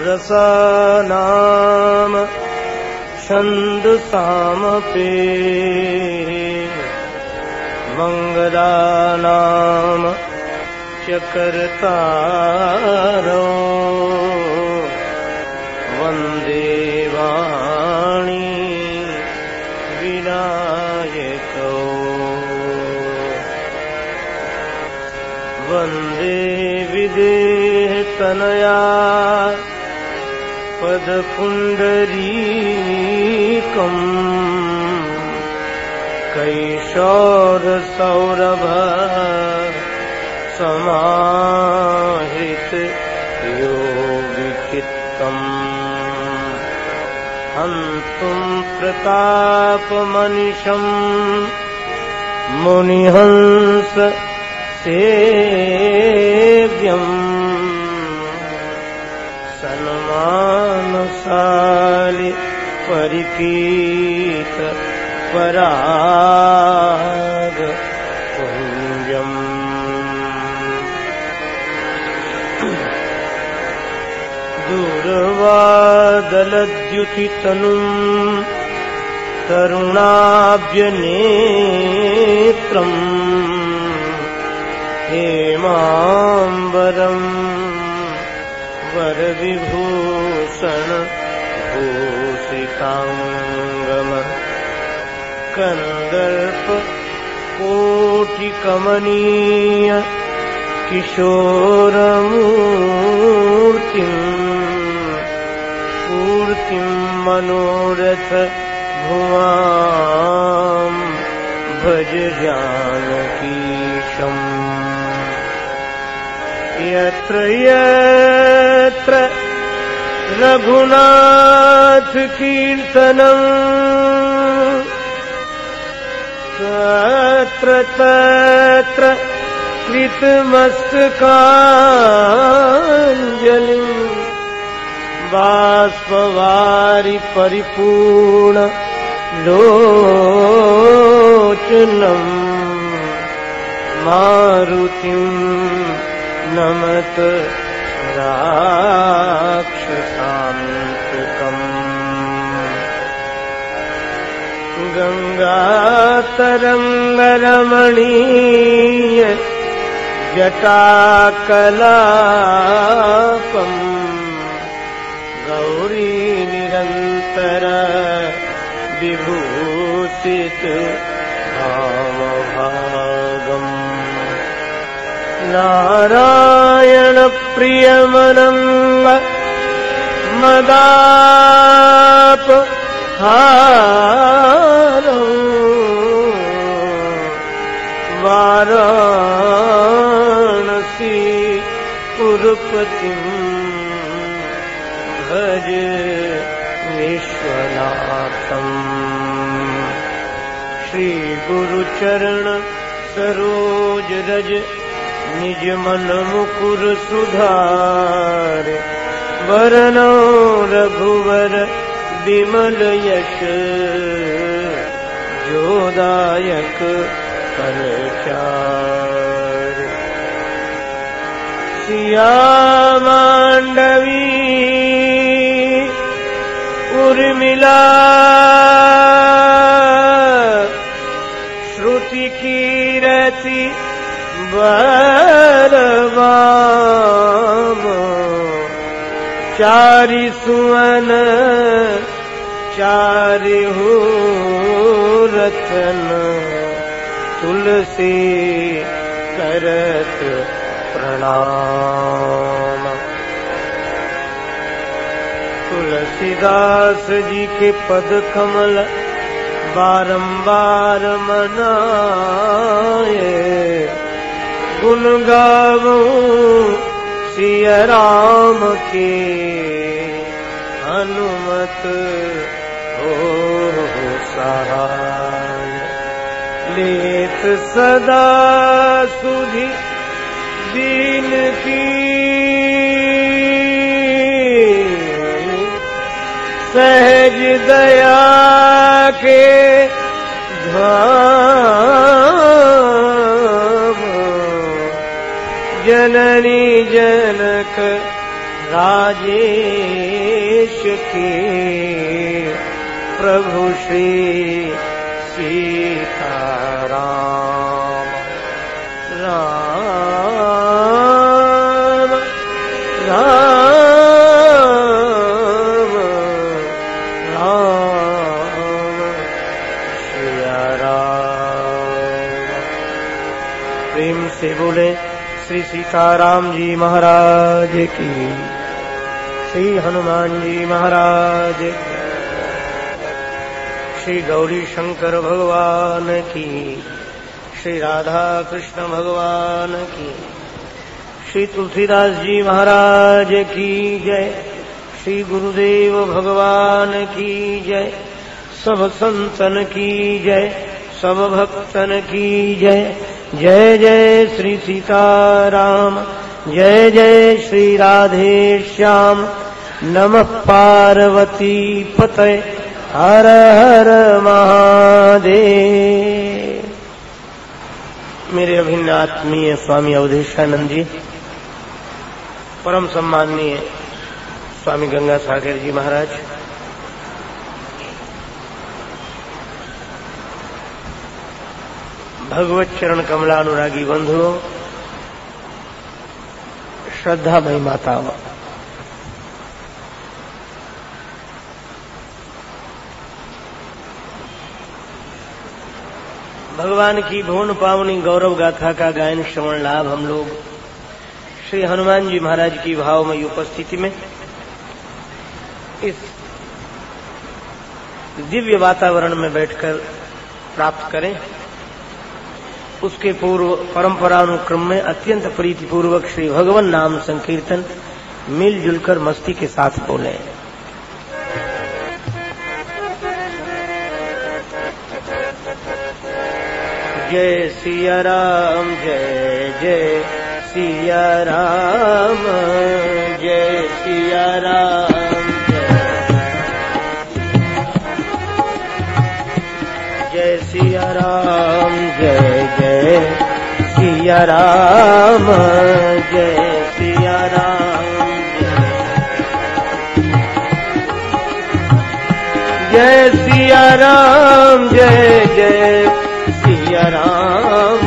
रसानाम छन्दसामपि मंगलानाम च कर्तारो वन्दे वाणी विनायको वन्दे विदेहतनया पदपुण्डरीकम् कैशोरसौरभ समाहृत योगिचित्तम् हन्तुं प्रतापमनिशम् मुनिहंस सेव्यम् सन्मानशालि परिकीर्त पराग पुञ्जम् दूरवादलद्युतितनुम् तरुणाभ्यनेत्रम् हेमाम्बरम् वरविभूषण भूषिताङ्गम कन्दर्प कोटिकमनीय किशोरमूर्तिम् मनोरथ भुवां भज जानकीशम् यत्र यत्र रघुनाथ कीर्तनम् तत्र तत्र कृतमस्तकाञ्जलिम् बाष्पवारि परिपूर्ण लोचनम् मारुतिम् नमत राक्षसान्तकम् गंगातरङ्गरमणीय जटाकलापम् गौरी निरन्तर विभूषित भामभागम् नारायण प्रियमनङ्ग मदाप हारो वाराणसी पुरपतिम् भज विश्वनाथम् श्री गुरुचरण सरोज रज निज मन मुकुर सुधार वरनो रघुवर विमल यश जोदायक फलचार सिया मांडवी उर्मिला श्रुति कीरति बलवाम चारि सुवन चारिहु रतन तुलसी करत प्रणाम। तुलसीदास जी के पद कमल बारंबार मनाए गुण गावूं सिया राम के हनुमत हो सहाय लेत सदा सुधि दीन की सहज दया के धाम जननी जनक राजेश के प्रभु श्री सीताराम। राम राम राम सिया राम। प्रेम से बोले श्री सीताराम जी महाराज की, श्री हनुमान जी महाराज की, श्री गौरी शंकर भगवान की, श्री राधा कृष्ण भगवान की, श्री तुलसीदास जी महाराज की जय, श्री गुरुदेव भगवान की जय, सब संतन की जय, सब भक्तन की जय। जय जय श्री सीताराम, जय जय श्री राधे श्याम। नमः पार्वती पतये, हर हर महादेव। मेरे अभिन्न आत्मीय स्वामी अवधेशानंद जी, परम सम्माननीय स्वामी गंगा सागर जी महाराज, भगवत चरण कमलानुरागी बंधुओं, श्रद्धामयी माताओं, भगवान की भुवन पावनी गौरव गाथा का गायन श्रवण लाभ हम लोग श्री हनुमान जी महाराज की भावमयी उपस्थिति में इस दिव्य वातावरण में बैठकर प्राप्त करें। उसके पूर्व परंपरानुक्रम में अत्यंत प्रीतिपूर्वक श्री भगवान नाम संकीर्तन मिलजुल कर मस्ती के साथ बोले। जय सिया राम, जय जय सिया राम, जय सिया राम, जय सिया राम, जय जय सिया राम, जय सिया राम, जय सिया राम, जय जय सिया राम।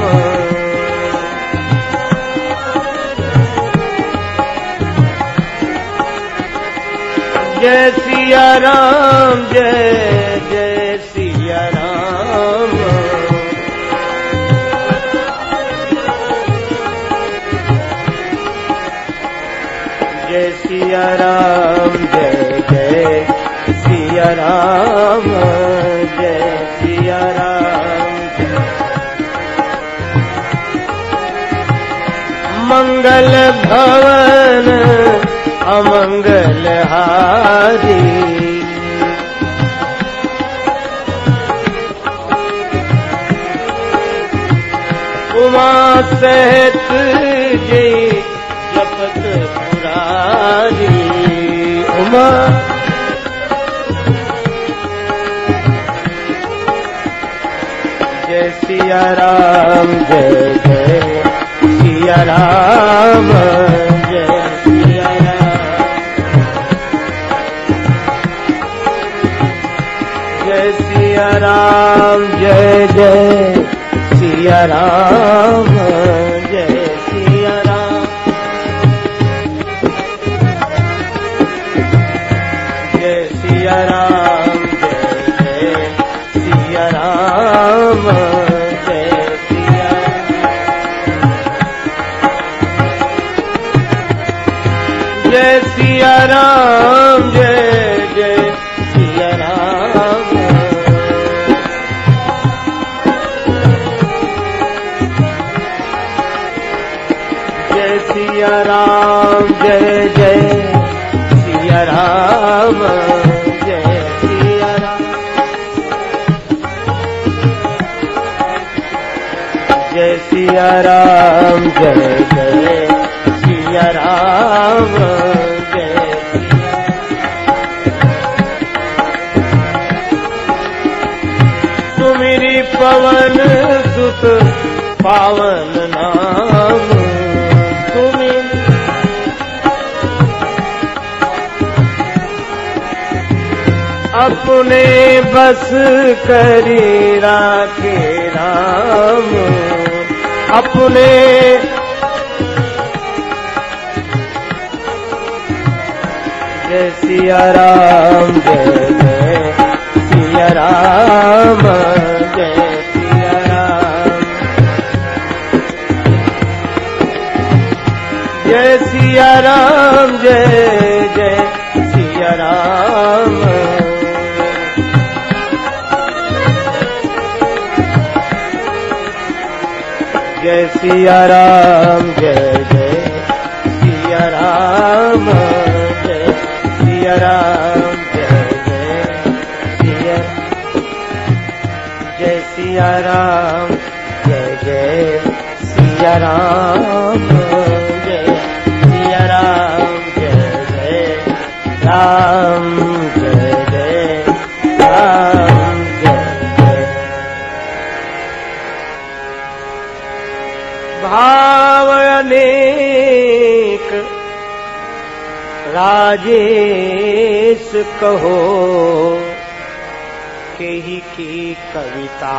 जय सिया राम, जय जय सिया राम। जय सिया राम, जय जय सिया राम, जय सिया राम। मंगल भवन अमंगल हारी, उमा सहित जय जपत पुरारी। उमा जय सिया राम, जय जय सिया राम, जय सिया राम। जय सिया राम, जय जय सिया राम, जय सिया राम। जय सिया राम, जय जय सिया राम, जय सिया राम। जय सिया राम, जय जय सिया राम। सिया राम, जय जय सिया राम, जय सिया राम। जय सिया राम, जय जय सिया राम, जय सिया। सुमिरी पवन सुत पावन नाम, अपने बस करी राखे राम, अपने जय सिया राम, जय जय सिया राम, जय सिया राम, जय सिया राम, जय जय सिया राम, जय सिया राम, जय जय सिया राम, जय सिया राम, जय जय सिया राम, जय जय सिया राम, जय सिया राम, जय जय राम, जय जय राम, जय जय। भाव अनेक राजेश कहो, केही की कविता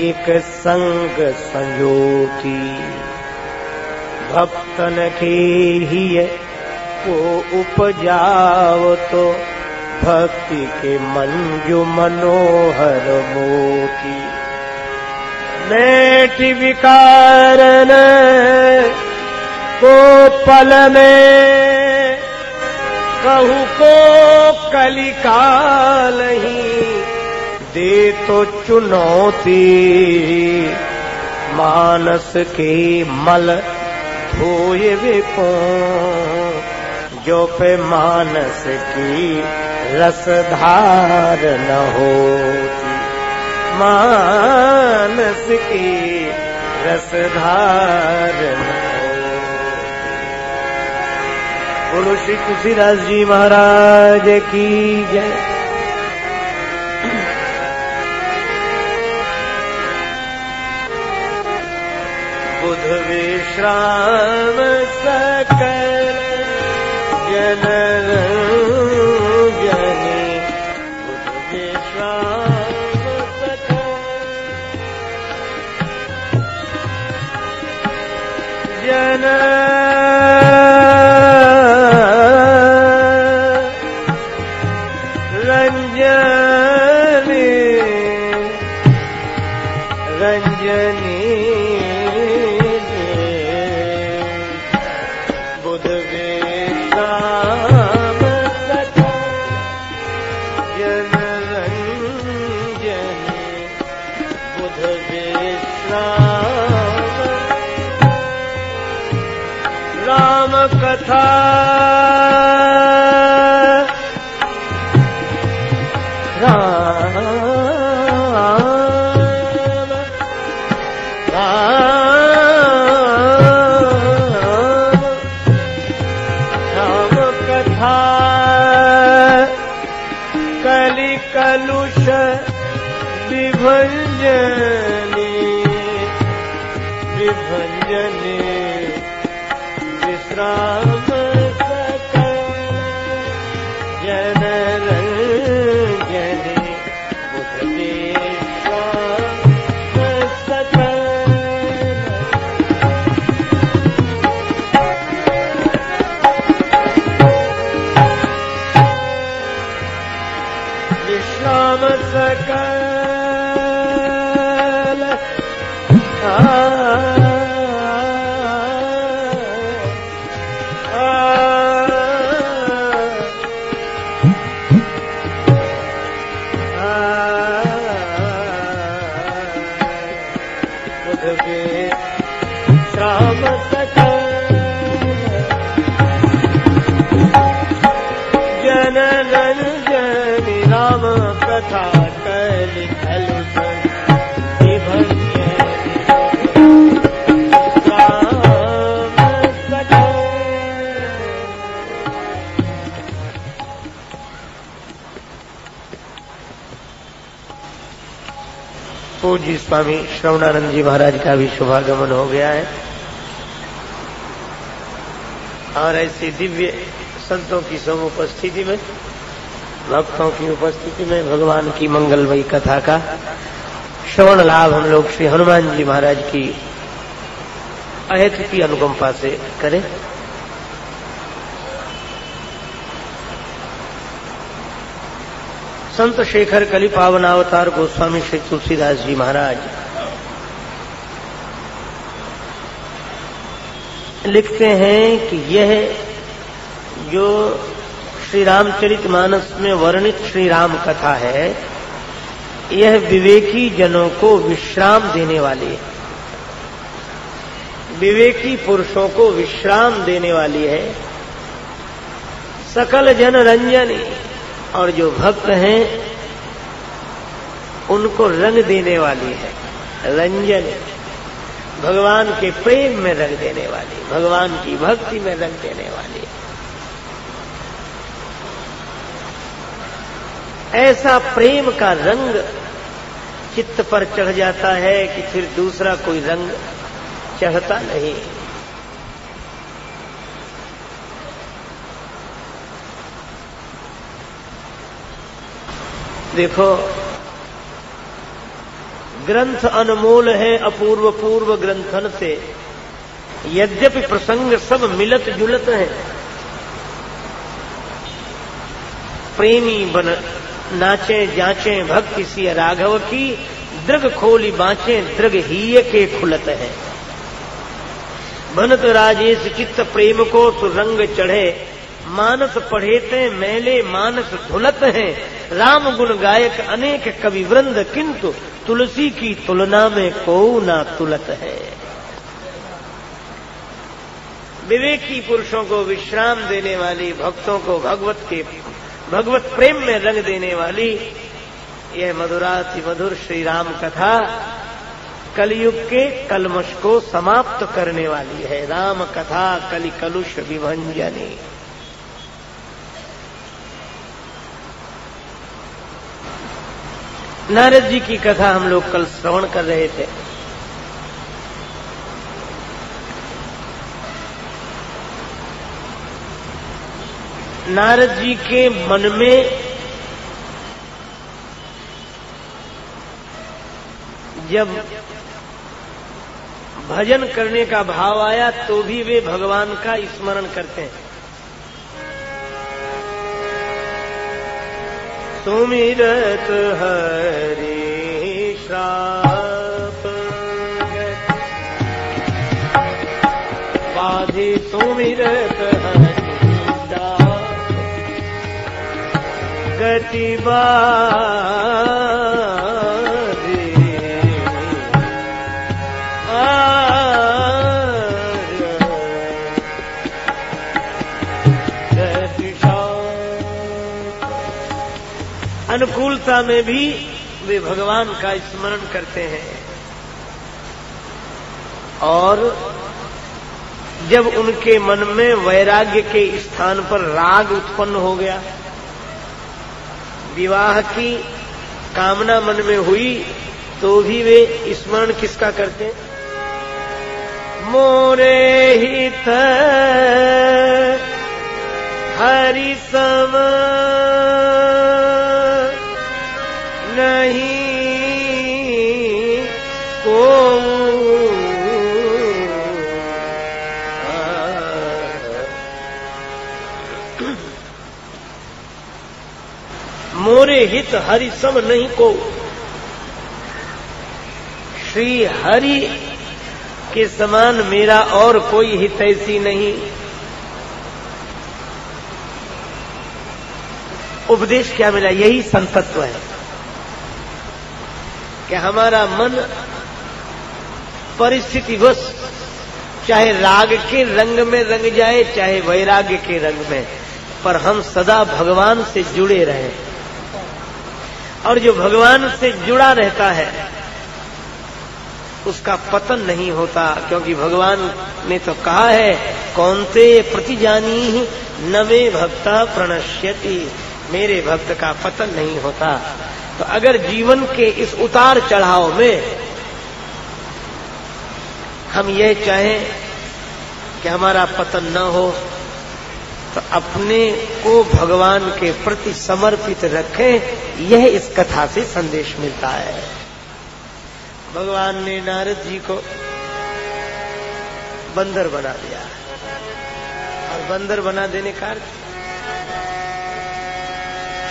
एक संग संजोती, भक्तन के ही को उपजाओ तो भक्ति के मंजू मनोहर मोती। मेटी विकारन को पल में कहू को कलिकाल ही दे तो चुनौती, मानस के मल धोए वे को जो पे मानस की रसधार न होती, मानस की रसधार न होती। बोलो श्री तुलसीदास जी महाराज की जय। बुध विश्राम सकल जन जनी, बुध विश्राम सकल जन रंजनी, रंजनी बुध विश्राम सकल जन रंजनी, बुध विश्राम राम कथा राम कथा कलि कलुष विभंजनी, विभंजनी विश्राम सकल जन रंजनी, बुध विश्राम सकल विश्राम सकल बुध विश्राम सकल जन रंजनी, राम कथा कलि कलुष विभंजनी, राम सकल। पूज्य स्वामी श्रवणानंद जी महाराज का भी शुभागमन हो गया है और ऐसी दिव्य संतों की समुपस्थिति में भक्तों की उपस्थिति में भगवान की मंगलमयी कथा का श्रवण लाभ हम लोग श्री हनुमान जी महाराज की अहेतु की अनुकंपा से करें। संत शेखर कलि पावनावतार गोस्वामी श्री तुलसीदास जी महाराज लिखते हैं कि यह जो श्री रामचरितमानस में वर्णित श्री राम कथा है, यह विवेकी जनों को विश्राम देने वाली है, विवेकी पुरुषों को विश्राम देने वाली है। सकल जन रंजनी, और जो भक्त हैं उनको रंग देने वाली है। रंजन भगवान के प्रेम में रंग देने वाली, भगवान की भक्ति में रंग देने वाली है। ऐसा प्रेम का रंग चित्त पर चढ़ जाता है कि फिर दूसरा कोई रंग चढ़ता नहीं। देखो, ग्रंथ अनमोल है अपूर्व पूर्व ग्रंथन से, यद्यपि प्रसंग सब मिलत जुलत है। प्रेमी बन नाचे जाचे भक्ति सी राघव की, दृग खोली बाँचे दृग हीय के खुलत है। बनत राजेश चित्त प्रेम को तो रंग चढ़े, मानस पढ़ेते मेले मानस धुलत हैं। राम गुण गायक अनेक कवि वृंद, किंतु तुलसी की तुलना में को ना तुलत है। विवेकी पुरुषों को विश्राम देने वाली, भक्तों को भगवत प्रेम में रंग देने वाली यह मधुराति मधुर श्री राम कथा कलयुग के कलमश को समाप्त करने वाली है। राम कथा कलि कलुष विभंजनी। नारद जी की कथा हम लोग कल श्रवण कर रहे थे। नारद जी के मन में जब भजन करने का भाव आया तो भी वे भगवान का स्मरण करते हैं। सुमिरत हरि श्राप बाधि, सुमिरत हरि गति बाधि, अनुकूलता में भी वे भगवान का स्मरण करते हैं। और जब उनके मन में वैराग्य के स्थान पर राग उत्पन्न हो गया, विवाह की कामना मन में हुई, तो भी वे स्मरण किसका करते हैं? मोरे हित हरि सम नहीं को, मोरे हित हरि सम नहीं को। श्री हरि के समान मेरा और कोई हितैषी नहीं। उपदेश क्या मिला? यही संतत्व है कि हमारा मन परिस्थितिवश चाहे राग के रंग में रंग जाए, चाहे वैराग्य के रंग में, पर हम सदा भगवान से जुड़े रहें। और जो भगवान से जुड़ा रहता है उसका पतन नहीं होता, क्योंकि भगवान ने तो कहा है, कौन्ते प्रतिजानी नवे भक्ता प्रणश्यति, मेरे भक्त का पतन नहीं होता। तो अगर जीवन के इस उतार चढ़ाव में हम ये चाहें कि हमारा पतन न हो, तो अपने को भगवान के प्रति समर्पित रखें। यह इस कथा से संदेश मिलता है। भगवान ने नारद जी को बंदर बना दिया, और बंदर बना देने का अर्थ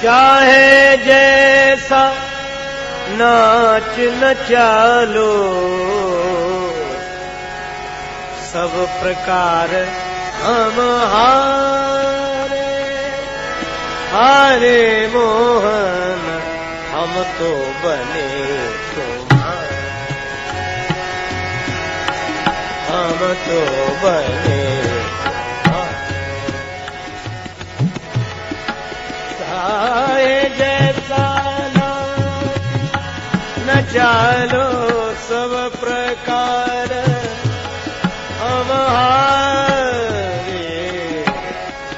चाहे जैसा नाच नचालो, सब प्रकार हम हारे, हारे मोहन हम तो बने तुम्हारे, हम तो बने चाहे जैसा न चालो, सब प्रकार हम हारे,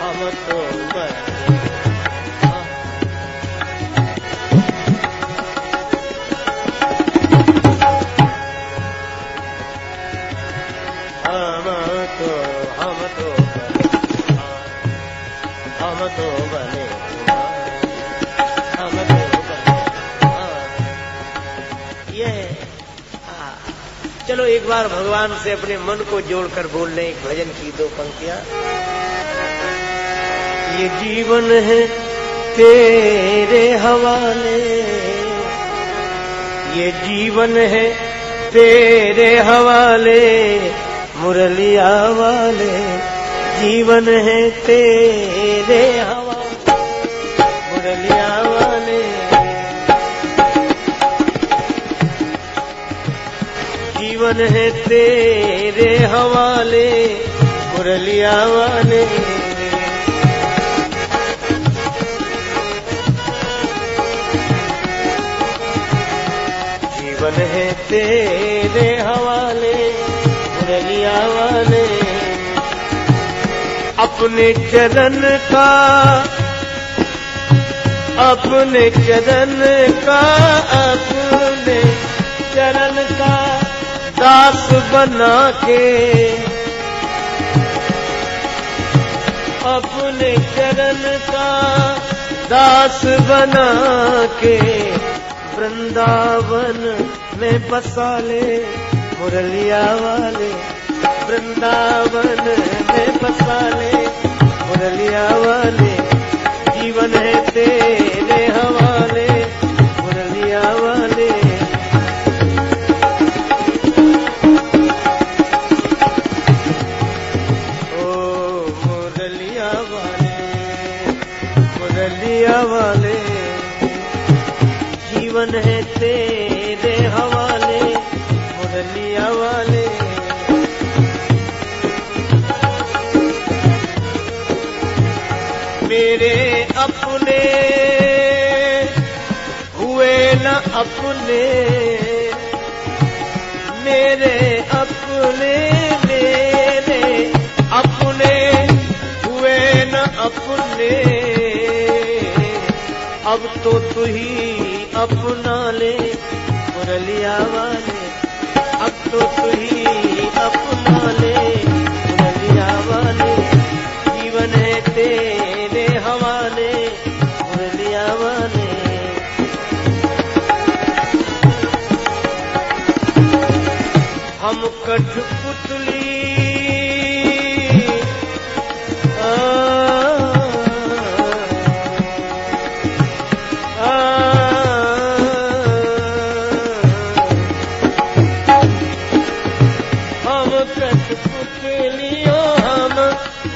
हम तो बने, हम तो बने, चलो एक बार भगवान से अपने मन को जोड़कर बोल लें एक भजन की 2 पंक्तियां। ये जीवन है तेरे हवाले, ये जीवन है तेरे हवाले, मुरलिया वाले जीवन है तेरे हवाले, मुरलिया वाले जीवन है तेरे हवाले, मुरलिया वाले जीवन है तेरे हवाले, मुरलिया वाले अपने चरण का, अपने चरण का, अपने चरण का दास बना के, अपने चरण का दास बना के, वृंदावन में बसा ले, मुरलिया वाले वृंदावन में बसा ले, मुरलिया वाले जीवन है तेरे हवाले, मुरलिया वाले वाले जीवन है तेरे हवाले, मुरलिया वाले मेरे अपने हुए न अपने, मेरे अपने, मेरे अपने हुए न अपने, अब तो तू ही अपना ले, मुरलिया वाले अब तो तू ही अपना ले, मुरलिया वाले जीवन है तेरे हवाले, मुरलिया वाले हम कठपुतली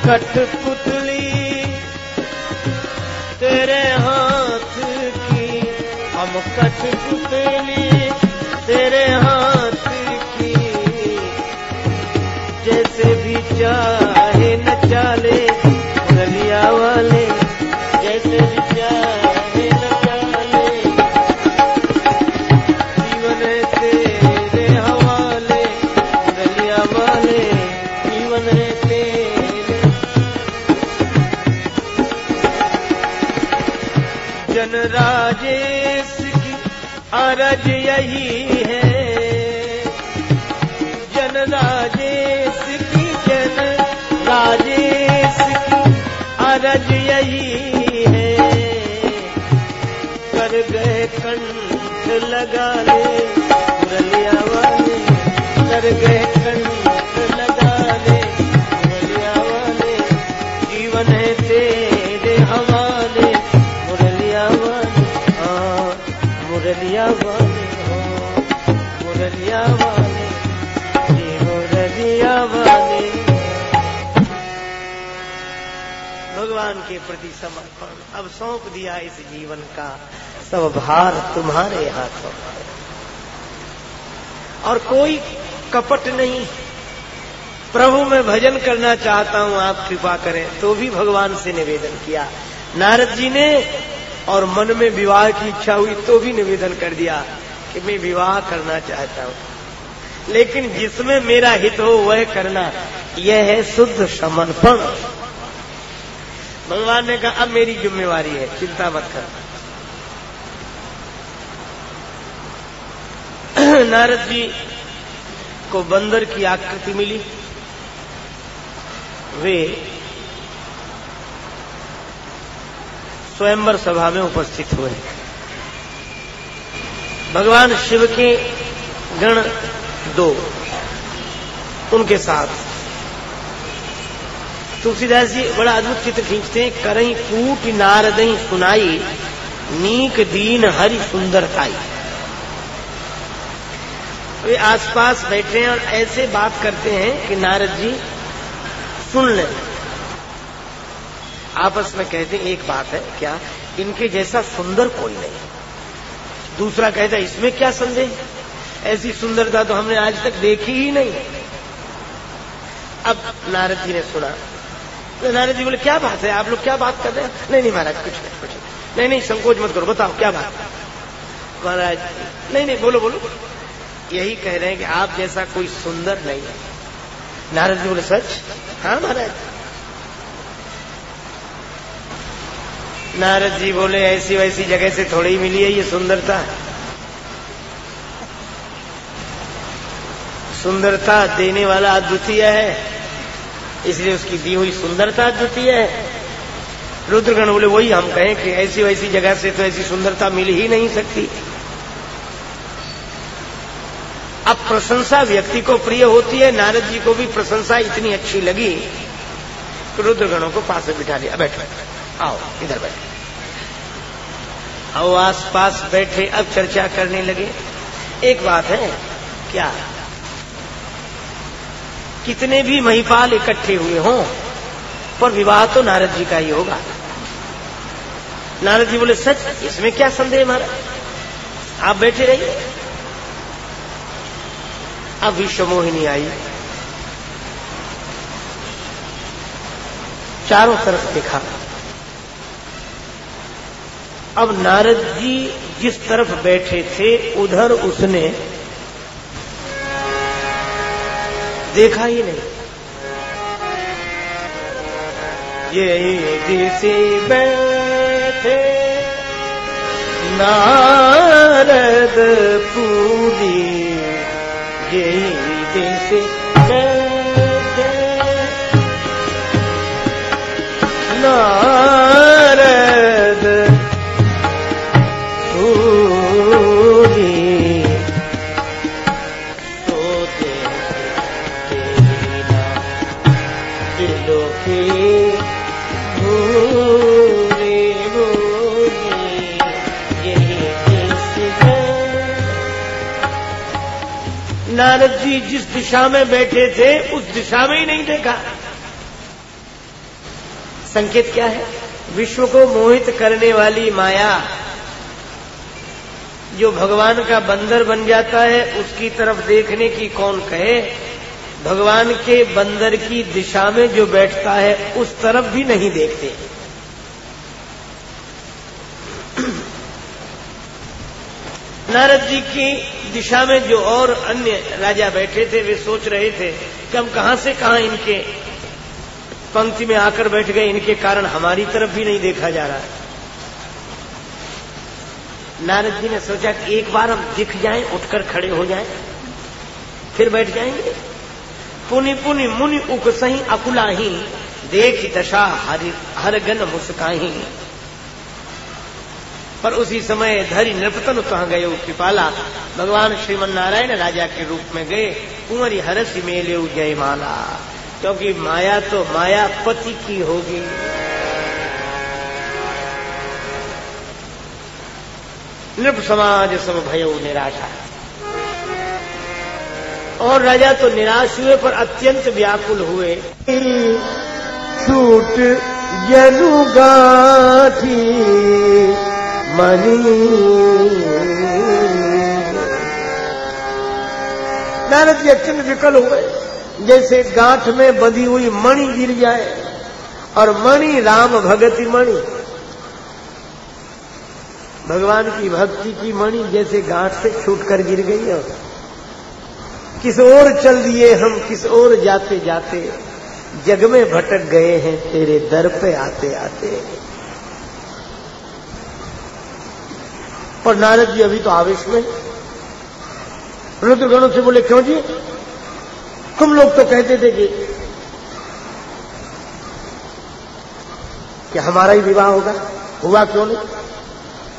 कठपुतली तेरे हाथ की, हम कठपुतली तेरे हाथ की, जैसे भी चाहे नचा ले, मुरलिया वाले जैसे भी चाहे नचा ले, जीवन है तेरे हवाले, मुरलिया वाले जीवन है तेरे। जन राजेश की अरज यही है, जन राजेश की, जन राजेश की कारज यही है, कर गए कंठ लगा ले मुरलिया वाले, कर गए कंठ लगा ले मुरलिया वाले, जीवन है तेरे हवाले मुरलिया वाले, हाँ मुरलिया वाले, हाँ मुरलिया वाले, ये मुरलिया वाले। भगवान के प्रति समर्पण, अब सौंप दिया इस जीवन का सब भार तुम्हारे हाथों, और कोई कपट नहीं। प्रभु मैं भजन करना चाहता हूं, आप कृपा करें, तो भी भगवान से निवेदन किया नारद जी ने, और मन में विवाह की इच्छा हुई तो भी निवेदन कर दिया कि मैं विवाह करना चाहता हूं, लेकिन जिसमें मेरा हित हो वह करना, यह है शुद्ध समर्पण। भगवान ने कहा अब मेरी जिम्मेवारी है, चिंता मत कर। नारद जी को बंदर की आकृति मिली, वे स्वयंवर सभा में उपस्थित हुए। भगवान शिव के गण 2 उनके साथ। तुलसीदास जी बड़ा अद्भुत चित्र खींचते हैं। करई कूट नारदई सुनाई, नीक दीन हरि सुंदरताई। वे आसपास बैठे हैं और ऐसे बात करते हैं कि नारद जी सुन लें। आपस में कहते हैं एक बात है, क्या इनके जैसा सुंदर कोई नहीं। दूसरा कहता है इसमें क्या संदेह, ऐसी सुंदरता तो हमने आज तक देखी ही नहीं। अब नारद जी ने सुना तो नारद जी बोले क्या बात है, आप लोग क्या बात कर रहे हैं? नहीं महाराज कुछ नहीं, नहीं संकोच मत करो, बताओ क्या बात। महाराज नहीं बोलो बोलो, यही कह रहे हैं कि आप जैसा कोई सुंदर नहीं है। नारद जी बोले सच? हाँ महाराज। नारद जी बोले ऐसी वैसी जगह से थोड़ी ही मिली है ये सुंदरता। सुंदरता देने वाला अद्वितीय है, इसलिए उसकी दी हुई सुंदरता अद्वितीय है। रुद्रगण बोले वही हम कहें कि ऐसी वैसी जगह से तो ऐसी सुंदरता मिल ही नहीं सकती। अब प्रशंसा व्यक्ति को प्रिय होती है। नारद जी को भी प्रशंसा इतनी अच्छी लगी तो रुद्रगणों को पास में बिठा लिया, बैठो आओ इधर बैठो। आओ आस पास बैठे, अब चर्चा करने लगे। एक बात है, क्या कितने भी महिपाल इकट्ठे हुए हों पर विवाह तो नारद जी का ही होगा। नारद जी बोले सच, इसमें क्या संदेह महाराज, आप बैठे रहिए। अब विश्वमोहिनी आई, चारों तरफ देखा। अब नारद जी जिस तरफ बैठे थे उधर उसने देखा ही नहीं। ये जैसे बैठे नारद पूरी, यही जैसे बैठे नारद पूरी, सोते तेरा दिलों के भूरे भूरे, यही जैसे नारद जी जिस दिशा में बैठे थे उस दिशा में ही नहीं देखा। संकेत क्या है? विश्व को मोहित करने वाली माया जो भगवान का बंदर बन जाता है उसकी तरफ देखने की कौन कहे। भगवान के बंदर की दिशा में जो बैठता है उस तरफ भी नहीं देखते। नारद जी की दिशा में जो और अन्य राजा बैठे थे वे सोच रहे थे कि हम कहां से कहां इनके पंक्ति में आकर बैठ गए, इनके कारण हमारी तरफ भी नहीं देखा जा रहा। नारद जी ने सोचा कि एक बार हम दिख जाएं, उठकर खड़े हो जाएं, फिर बैठ जाएंगे। पुनि पुनि मुनि उकसही अकुलाही, देख दशा हर गन मुस्काही। पर उसी समय धरी नृपतन कहाँ गये कृपाला, भगवान श्रीमन नारायण राजा के रूप में गए। कुंवरी हरस मेले जय माला, क्योंकि माया तो माया पति की होगी। नृप समाज सब भयो निराशा, और राजा तो निराश हुए पर अत्यंत व्याकुल हुए। छूट जनु गाठी मनी, नारद जी अत्यंत विकल हुए, जैसे गांठ में बंधी हुई मणि गिर जाए, और मणि राम भगति मणि, भगवान की भक्ति की मणि जैसे गांठ से छूटकर गिर गई। और किस ओर चल दिए हम, किस ओर जाते जाते, जग में भटक गए हैं तेरे दर पे आते आते। पर नारद जी अभी तो आवेश में, रुद्रगणों से बोले क्यों जी, तुम लोग तो कहते थे कि हमारा ही विवाह होगा, हुआ क्यों नहीं?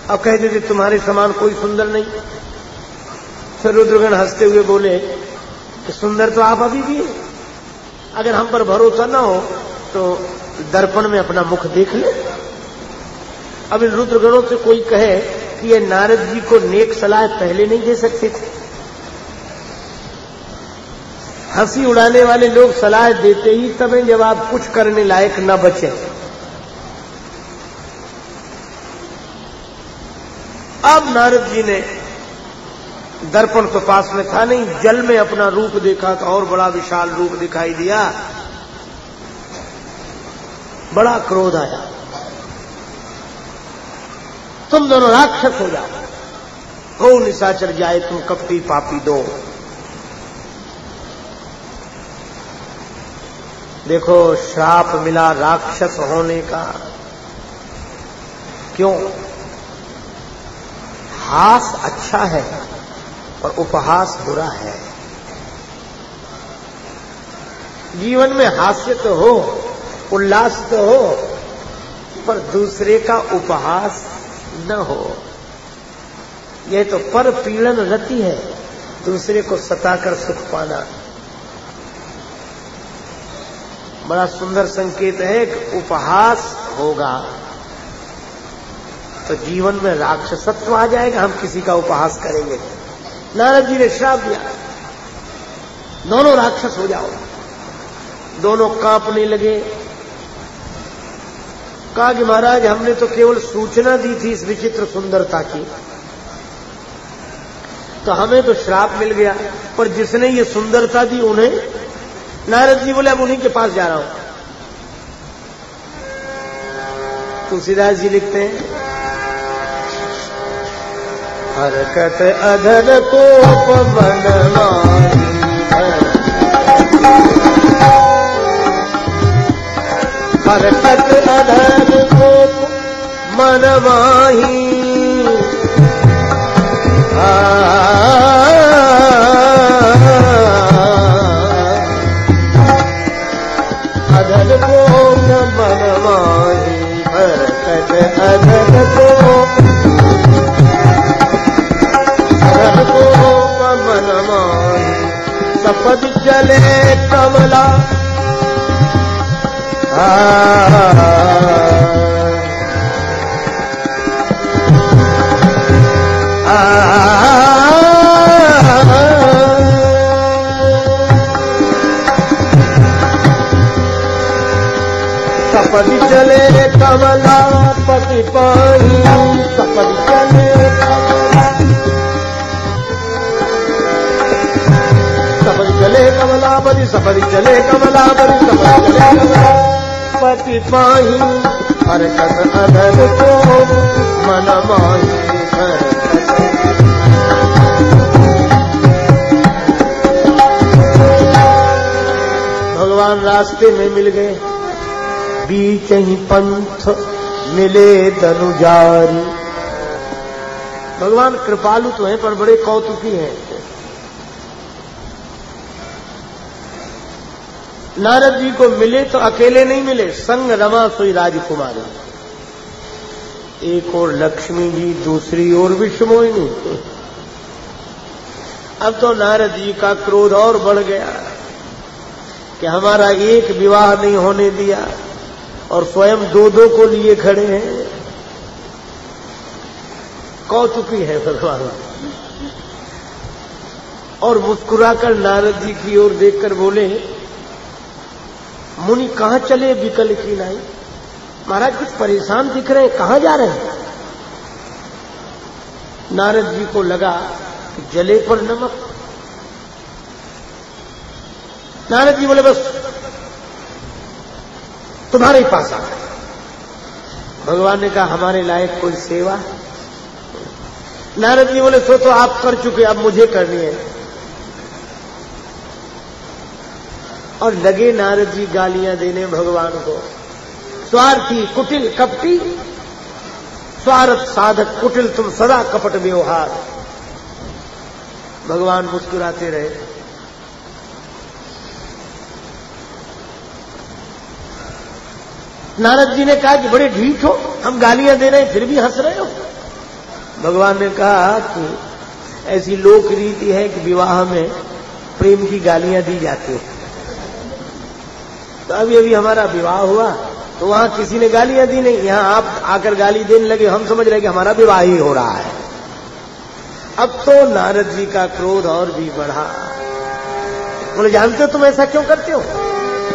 अब कहते थे तुम्हारे समान कोई सुंदर नहीं। फिर रुद्रगण हंसते हुए बोले कि सुंदर तो आप अभी भी हैं, अगर हम पर भरोसा ना हो तो दर्पण में अपना मुख देख ले। अब इन रुद्रगणों से कोई कहे कि ये नारद जी को नेक सलाह पहले नहीं दे सकते थे? हंसी उड़ाने वाले लोग सलाह देते ही तब हैं जब आप कुछ करने लायक न बचे। अब नारद जी ने दर्पण तो पास में था नहीं, जल में अपना रूप देखा तो और बड़ा विशाल रूप दिखाई दिया। बड़ा क्रोध आया, तुम दोनों राक्षस हो जाओ, हो निशाचर जाए तुम कपटी पापी दो। देखो श्राप मिला राक्षस होने का। क्यों? हास अच्छा है और उपहास बुरा है। जीवन में हास्य तो हो, उल्लास तो हो, पर दूसरे का उपहास न हो। यह तो पर पीड़न रति है, दूसरे को सताकर सुख पाना। बड़ा सुंदर संकेत है कि उपहास होगा तो जीवन में राक्षसत्व आ जाएगा, हम किसी का उपहास करेंगे। नारद जी ने श्राप दिया, दोनों राक्षस हो जाओ। दोनों कांपने लगे। कहा कि महाराज हमने तो केवल सूचना दी थी इस विचित्र सुंदरता की, तो हमें तो श्राप मिल गया, पर जिसने ये सुंदरता दी उन्हें। नारद जी बोले अब उन्हीं के पास जा रहा हूं। तुलसीदास जी लिखते हैं, हरकत अधर कोप मन माही, हरकत अधर कोप मन माही, अधर कोप मन माही, हरकत अधर कोप मन माही, सपद चले कमला सपद चले कमला पति पाही, सपद चले चले कमलापति, सपरि चले कमलापति, सपरि चले कमलापति पाही, हरकत अधर को मन माही। भगवान रास्ते में मिल गए, बीच ही पंथ मिले धनुजारी। भगवान कृपालु तो हैं पर बड़े कौतुकी हैं। नारद जी को मिले तो अकेले नहीं मिले, संग रमा सोई राजकुमारी, एक और लक्ष्मी जी, दूसरी ओर विषमोहिनी। अब तो नारद जी का क्रोध और बढ़ गया कि हमारा एक विवाह नहीं होने दिया और स्वयं दो दो को लिए खड़े हैं। कौतुकी है भगवान। और मुस्कुराकर नारद जी की ओर देखकर बोले, मुनि कहां चले विकल की नाई? महाराज कुछ परेशान दिख रहे हैं, कहां जा रहे हैं? नारद जी को लगा कि जले पर नमक। नारद जी बोले बस तुम्हारे पास आ। भगवान ने कहा हमारे लायक कोई सेवा? नारद जी बोले सो तो आप कर चुके, अब मुझे करनी है। और लगे नारद जी गालियां देने भगवान को। स्वार्थी, कुटिल, कपटी, स्वार्थ साधक, कुटिल, तुम सदा कपट व्यवहार। भगवान मुस्कुराते रहे। नारद जी ने कहा कि बड़े ढीठ हो, हम गालियां दे रहे हैं फिर भी हंस रहे हो। भगवान ने कहा कि ऐसी लोक रीति है कि विवाह में प्रेम की गालियां दी जाती है। तो अभी अभी हमारा विवाह हुआ तो वहां किसी ने गालियां दी नहीं, यहां आप आकर गाली देने लगे, हम समझ रहे कि हमारा विवाह ही हो रहा है। अब तो नारद जी का क्रोध और भी बढ़ा। बोले जानते हो तुम ऐसा क्यों करते हो?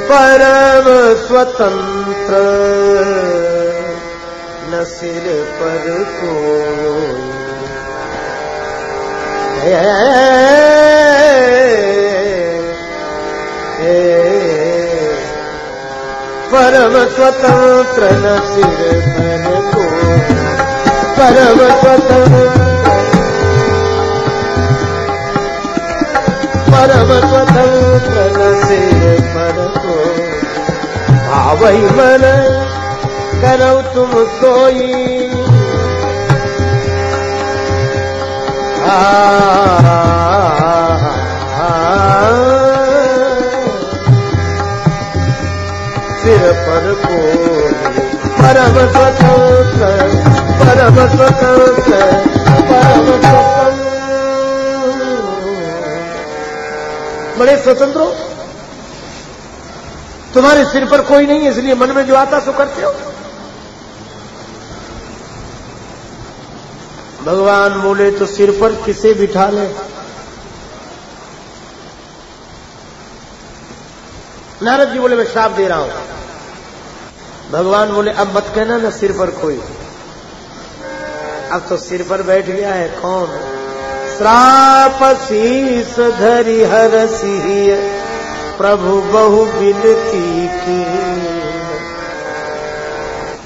परम स्वतंत्र न सिर पर कोई, परम स्वतंत्र न सिर पर कोई, परम स्वतंत्र, परम स्वतंत्र न सिर पर कोई, भावई मन करो तुम सोई। सिर पर कोई, परम स्वतंत्र, परम स्वतंत्र, परम स्वतंत्र। बड़े स्वतंत्र हो, तुम्हारे सिर पर कोई नहीं है, इसलिए मन में जो आता सो करते हो। भगवान बोले तो सिर पर किसे बिठा ले? नारद जी बोले मैं श्राप दे रहा हूं। भगवान बोले अब मत कहना ना सिर पर कोई, अब तो सिर पर बैठ गया है। कौन? श्राप शीस धरि हरसिय प्रभु बहु विनती की।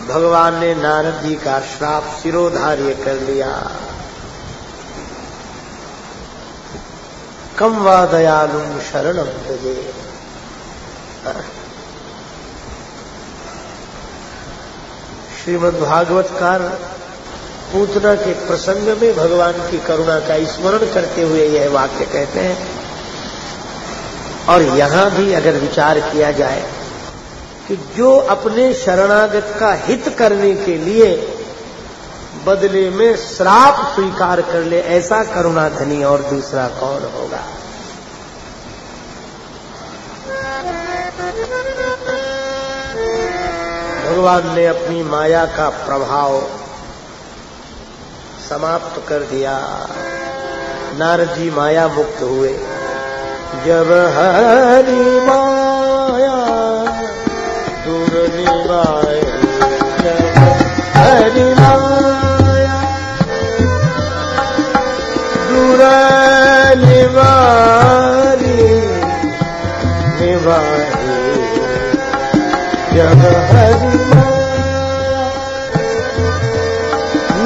भगवान ने नारद जी का श्राप शिरोधार्य कर लिया। कम वा दयालुम शरणम भजे। श्रीमद् भागवतकार पूतना के प्रसंग में भगवान की करुणा का स्मरण करते हुए यह वाक्य कहते हैं। और यहां भी अगर विचार किया जाए कि जो अपने शरणागत का हित करने के लिए बदले में श्राप स्वीकार कर ले, ऐसा करुणा धनी और दूसरा कौन होगा? भगवान ने अपनी माया का प्रभाव समाप्त कर दिया। नारद जी माया मुक्त हुए। जब हरि माया दूर निवाए, जब हरि माया दूर निवारी निवारी, जब हरि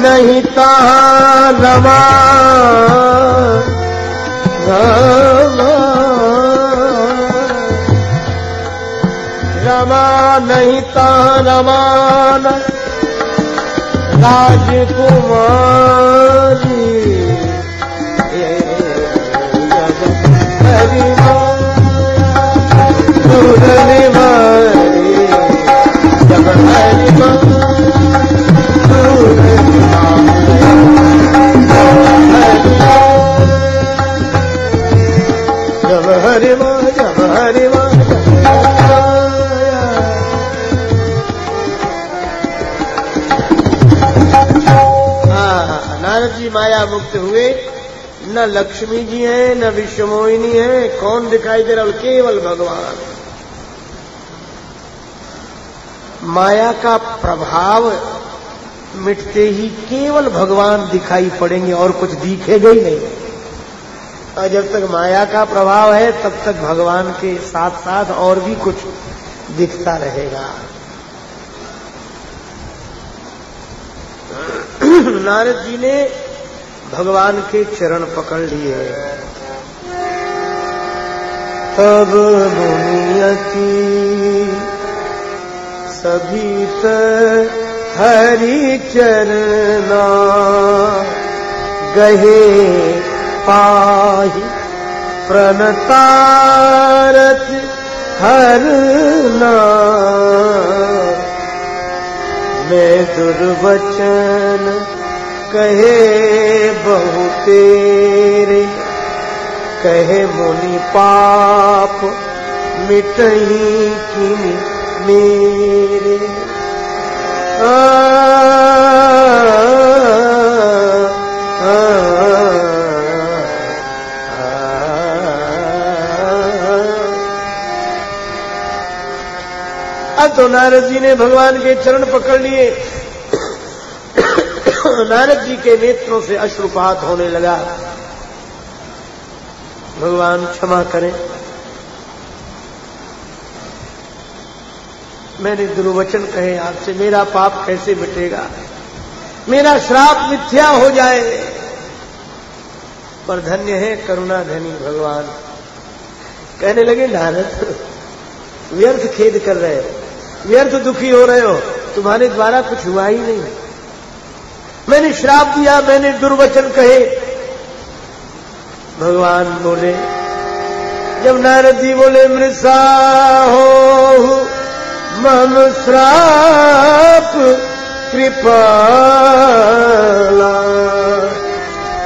नहीं ताहा रमा रमा, नहीं ताहा रमान राजकुमारी, हरि जब हरि नारद जी माया मुक्त हुए। न लक्ष्मी जी हैं न विश्वमोहिनी है, कौन दिखाई दे रहा? केवल भगवान। माया का प्रभाव मिटते ही केवल भगवान दिखाई पड़ेंगे और कुछ दिखेगा ही नहीं। और जब तक माया का प्रभाव है तब तक भगवान के साथ साथ और भी कुछ दिखता रहेगा। नारद जी ने भगवान के चरण पकड़ लिए। तब मुनियति सभी हरि चरना गहे पाहि प्रणतारत हरना। मैं दुर्वचन कहे बहु तेरे, कहे मुनि पाप मिटही किनि मेरे। अब तो नारद जी ने भगवान के चरण पकड़ लिए। नारद जी के नेत्रों से अश्रुपात होने लगा। भगवान क्षमा करें, मैंने दुर्वचन कहे आपसे, मेरा पाप कैसे मिटेगा? मेरा श्राप मिथ्या हो जाए। पर धन्य है करुणा धनी भगवान। कहने लगे नारद, व्यर्थ खेद कर रहे हो, व्यर्थ दुखी हो रहे हो, तुम्हारे द्वारा कुछ हुआ ही नहीं। मैंने श्राप दिया, मैंने दुर्वचन कहे। भगवान बोले, जब नारद जी बोले मृषा हो मम श्राप कृपाला,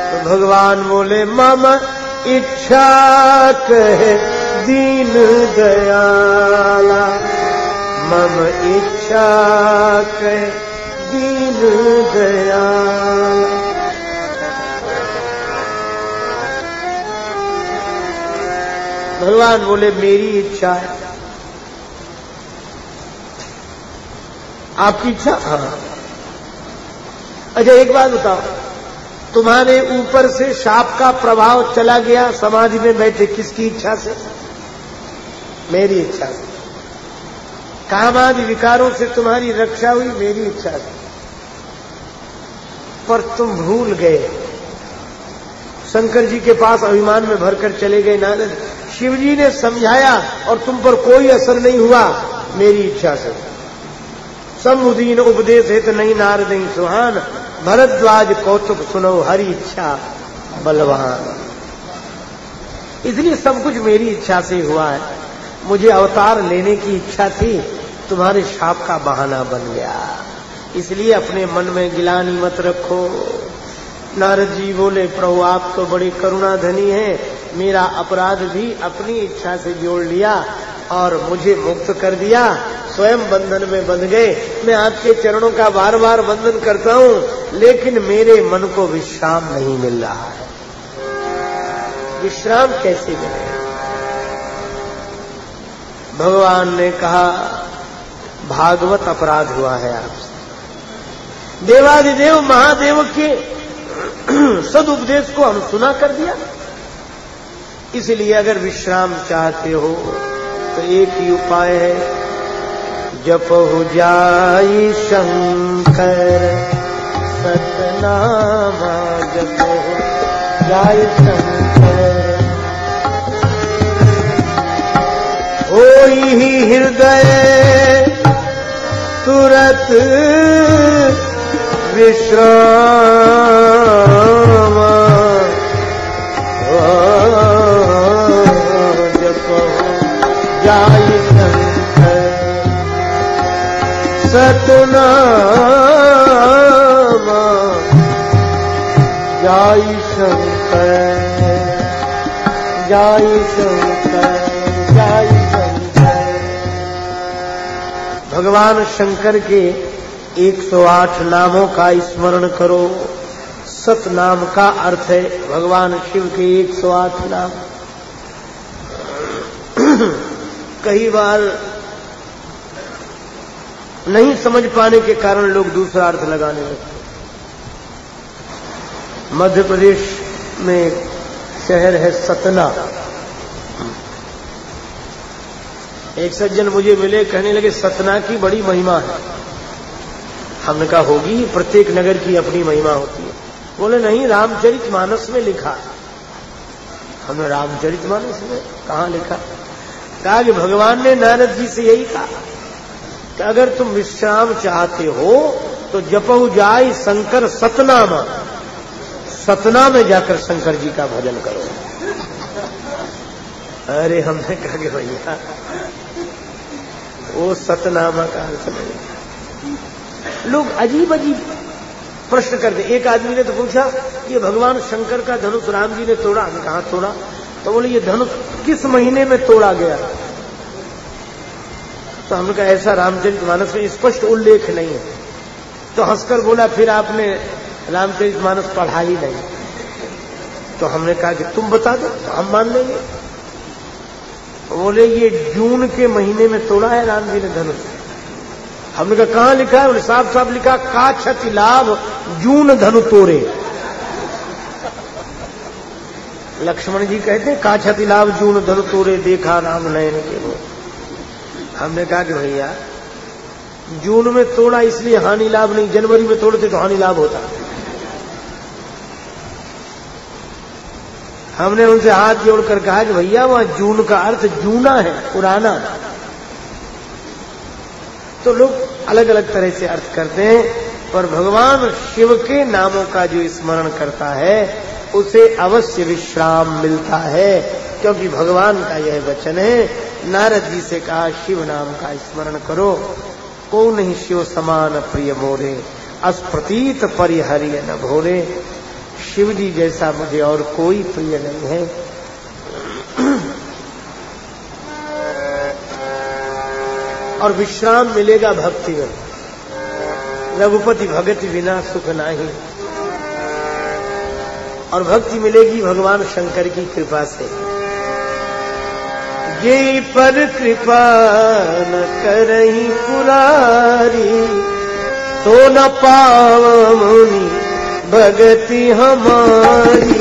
तो भगवान बोले मम इच्छा कहे दीन दयाला। मम इच्छा कहे दीन दयाला। भगवान बोले मेरी इच्छा है। आपकी इच्छा? हाँ। अच्छा एक बात बताओ, तुम्हारे ऊपर से शाप का प्रभाव चला गया समाधि में बैठे, किसकी इच्छा से? मेरी इच्छा से। कामादि विकारों से तुम्हारी रक्षा हुई, मेरी इच्छा से। पर तुम भूल गए, शंकर जी के पास अभिमान में भरकर चले गए नारद। शिव जी ने समझाया और तुम पर कोई असर नहीं हुआ, मेरी इच्छा से। समुदीन उपदेश है तो नहीं नारद नहीं सुहान, भरद्वाज कौतुक सुनो हरि इच्छा बलवान। इसलिए सब कुछ मेरी इच्छा से हुआ है। मुझे अवतार लेने की इच्छा थी, तुम्हारे शाप का बहाना बन गया। इसलिए अपने मन में गिलानी मत रखो। नारद जी बोले, प्रभु आप तो बड़ी करुणा धनी हैं, मेरा अपराध भी अपनी इच्छा से जोड़ लिया और मुझे मुक्त कर दिया। स्वयं बंधन में बंध गए। मैं आपके चरणों का बार बार वंदन करता हूँ, लेकिन मेरे मन को विश्राम नहीं मिल रहा है। विश्राम कैसे मिले? भगवान ने कहा, भागवत अपराध हुआ है आपसे। देवादिदेव महादेव के सदुपदेश को हम सुना कर दिया। इसलिए अगर विश्राम चाहते हो तो एक ही उपाय है, जपहु जाई शंकर सतनामा। जपहु जाई शंकर होई ही हृदय तुरत विश्राम। जपहु जाई सतनाम जय शंकर जय शंकर जय शंकर। भगवान शंकर के 108 नामों का स्मरण करो। सत नाम का अर्थ है भगवान शिव के 108 नाम। कई बार नहीं समझ पाने के कारण लोग दूसरा अर्थ लगाने लगते। मध्य प्रदेश में एक शहर है सतना। एक सज्जन मुझे मिले, कहने लगे सतना की बड़ी महिमा है। हमने कहा होगी, प्रत्येक नगर की अपनी महिमा होती है। बोले नहीं, रामचरितमानस में लिखा। हमने रामचरितमानस में कहाँ लिखा? कहा कि भगवान ने नारद जी से यही कहा कि अगर तुम विश्राम चाहते हो तो जपहु जाय शंकर सतनामा, सतना में जाकर शंकर जी का भजन करो। अरे हमने कहा कि भैया वो सतनामा का अर्थ नहीं। लोग अजीब अजीब प्रश्न करते। एक आदमी ने तो पूछा, ये भगवान शंकर का धनुष राम जी ने तोड़ा। हमने कहा तोड़ा? तो बोले ये धनुष किस महीने में तोड़ा गया? तो हमने कहा ऐसा रामचरितमानस में स्पष्ट उल्लेख नहीं है। तो हंसकर बोला, फिर आपने रामचरितमानस पढ़ा ही नहीं। तो हमने कहा कि तुम बता दो तो हम मान लेंगे। बोले ये जून के महीने में तोड़ा है राम जी ने धनुष। हमने कहा कहाँ लिखा है? बोले साफ साफ लिखा, का क्षति लाभ जून धनु तोड़े। लक्ष्मण जी कहते हैं का क्षति लाभ जून धनु तोड़े, देखा राम नयन के वो। हमने कहा कि भैया जून में तोड़ा इसलिए हानि लाभ नहीं, जनवरी में तोड़ते तो हानि लाभ होता। हमने उनसे हाथ जोड़कर कहा कि भैया वहां जून का अर्थ जूना है, पुराना। तो लोग अलग अलग तरह से अर्थ करते हैं, पर भगवान शिव के नामों का जो स्मरण करता है उसे अवश्य विश्राम मिलता है, क्योंकि भगवान का यह वचन है। नारद जी से कहा शिव नाम का स्मरण करो। को नहीं शिव समान प्रिय मोरे, अस्प्रतीत परिहरिय न भोरे। शिव जी जैसा मुझे और कोई प्रिय नहीं है। और विश्राम मिलेगा भक्ति में। रघुपति भगत बिना सुख नाही। और भक्ति मिलेगी भगवान शंकर की कृपा से। ये पर कृपा न करही पुरारी, तो न पाव मुनि भगति हमारी।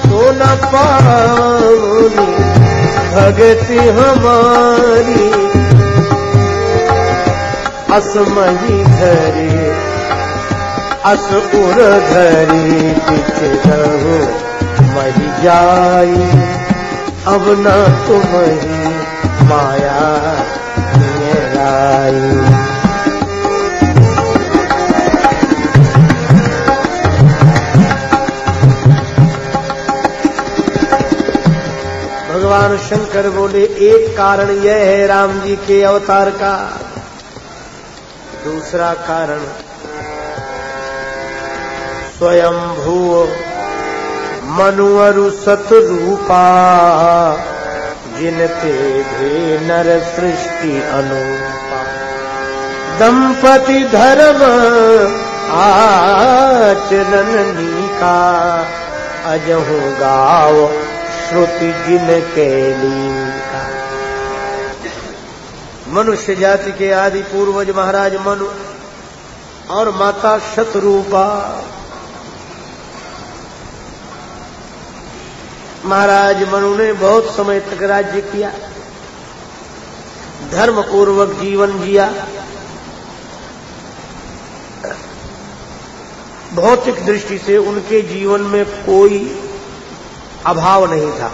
तो न पाव मुनि भगति हमारी। असमही धरे अस उर धरी, पिछड़हु मही जाई। अब न तुम्ही माया नियराई। भगवान शंकर बोले एक कारण यह है राम जी के अवतार का। दूसरा कारण स्वयंभू मनुअरु सतरूपा, जिनते भे नर सृष्टि अनुपा। दंपति धर्म आचरण नीका, अजहु गाव श्रुति जिनके लीका। मनुष्य जाति के आदि पूर्वज महाराज मनु और माता शतरूपा। महाराज मनु ने बहुत समय तक राज्य किया, धर्म पूर्वक जीवन जिया। भौतिक दृष्टि से उनके जीवन में कोई अभाव नहीं था,